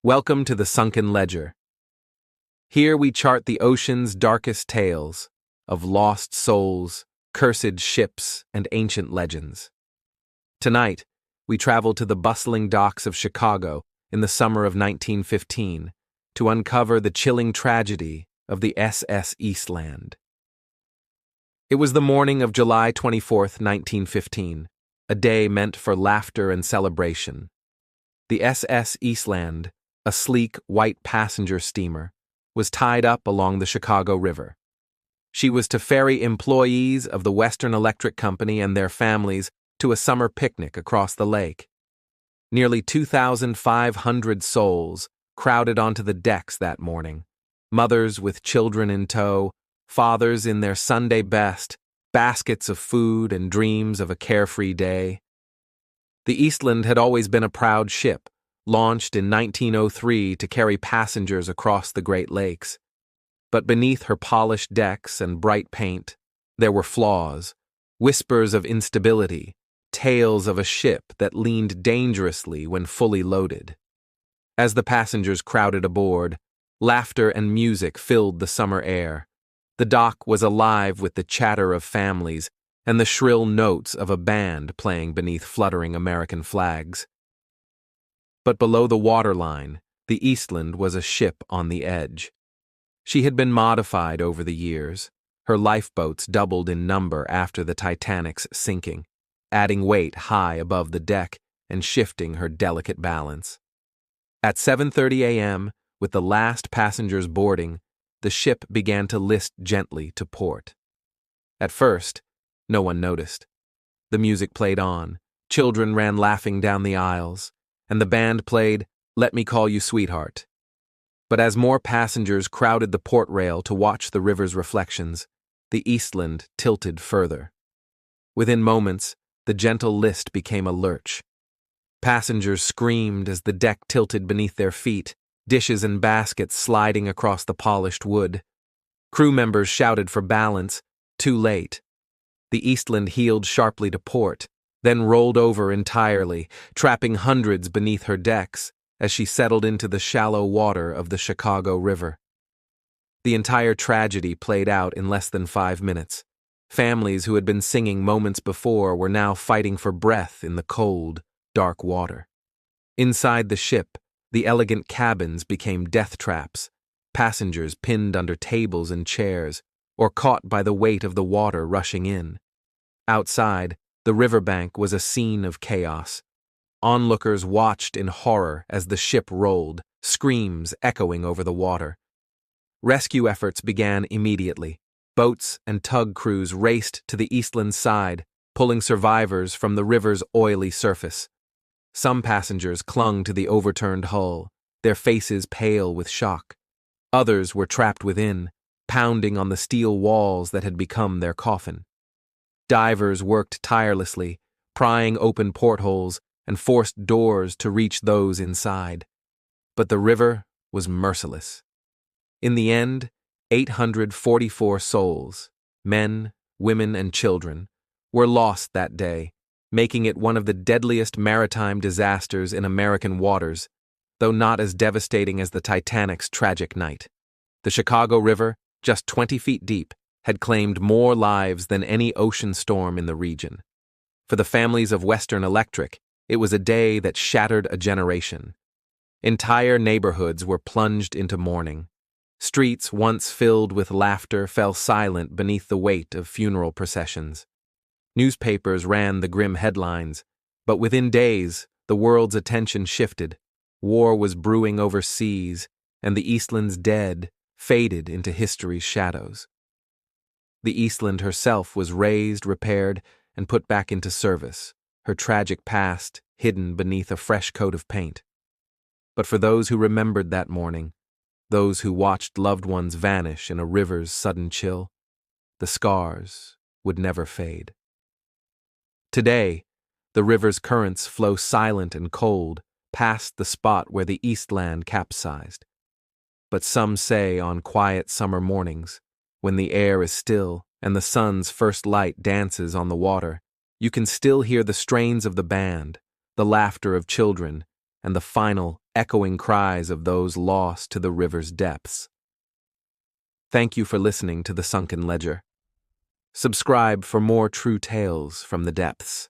Welcome to the Sunken Ledger. Here we chart the ocean's darkest tales of lost souls, cursed ships, and ancient legends. Tonight, we travel to the bustling docks of Chicago in the summer of 1915 to uncover the chilling tragedy of the SS Eastland. It was the morning of July 24, 1915, a day meant for laughter and celebration. The SS Eastland, a sleek, white passenger steamer, was tied up along the Chicago River. She was to ferry employees of the Western Electric Company and their families to a summer picnic across the lake. Nearly 2,500 souls crowded onto the decks that morning, mothers with children in tow, fathers in their Sunday best, baskets of food and dreams of a carefree day. The Eastland had always been a proud ship, launched in 1903 to carry passengers across the Great Lakes. But beneath her polished decks and bright paint, there were flaws, whispers of instability, tales of a ship that leaned dangerously when fully loaded. As the passengers crowded aboard, laughter and music filled the summer air. The dock was alive with the chatter of families and the shrill notes of a band playing beneath fluttering American flags. But below the waterline, the Eastland was a ship on the edge. She had been modified over the years. Her lifeboats doubled in number after the Titanic's sinking, adding weight high above the deck and shifting her delicate balance. At 7:30 a.m., with the last passengers boarding, the ship began to list gently to port. At first, no one noticed. The music played on, children ran laughing down the aisles, and the band played "Let Me Call You Sweetheart." But as more passengers crowded the port rail to watch the river's reflections, the Eastland tilted further. Within moments, the gentle list became a lurch. Passengers screamed as the deck tilted beneath their feet, dishes and baskets sliding across the polished wood. Crew members shouted for balance, too late. The Eastland heeled sharply to port, then rolled over entirely, trapping hundreds beneath her decks as she settled into the shallow water of the Chicago River. The entire tragedy played out in less than 5 minutes. Families who had been singing moments before were now fighting for breath in the cold, dark water. Inside the ship, the elegant cabins became death traps, passengers pinned under tables and chairs, or caught by the weight of the water rushing in. Outside, the riverbank was a scene of chaos. Onlookers watched in horror as the ship rolled, screams echoing over the water. Rescue efforts began immediately. Boats and tug crews raced to the Eastland's side, pulling survivors from the river's oily surface. Some passengers clung to the overturned hull, their faces pale with shock. Others were trapped within, pounding on the steel walls that had become their coffin. Divers worked tirelessly, prying open portholes and forced doors to reach those inside. But the river was merciless. In the end, 844 souls, men, women, and children, were lost that day, making it one of the deadliest maritime disasters in American waters, though not as devastating as the Titanic's tragic night. The Chicago River, just 20 feet deep, had claimed more lives than any ocean storm in the region. For the families of Western Electric, it was a day that shattered a generation. Entire neighborhoods were plunged into mourning. Streets once filled with laughter fell silent beneath the weight of funeral processions. Newspapers ran the grim headlines, but within days, the world's attention shifted. War was brewing overseas, and the Eastland's dead faded into history's shadows. The Eastland herself was raised, repaired, and put back into service, her tragic past hidden beneath a fresh coat of paint. But for those who remembered that morning, those who watched loved ones vanish in a river's sudden chill, the scars would never fade. Today, the river's currents flow silent and cold past the spot where the Eastland capsized. But some say on quiet summer mornings, when the air is still and the sun's first light dances on the water, you can still hear the strains of the band, the laughter of children, and the final echoing cries of those lost to the river's depths. Thank you for listening to the Sunken Ledger. Subscribe for more true tales from the depths.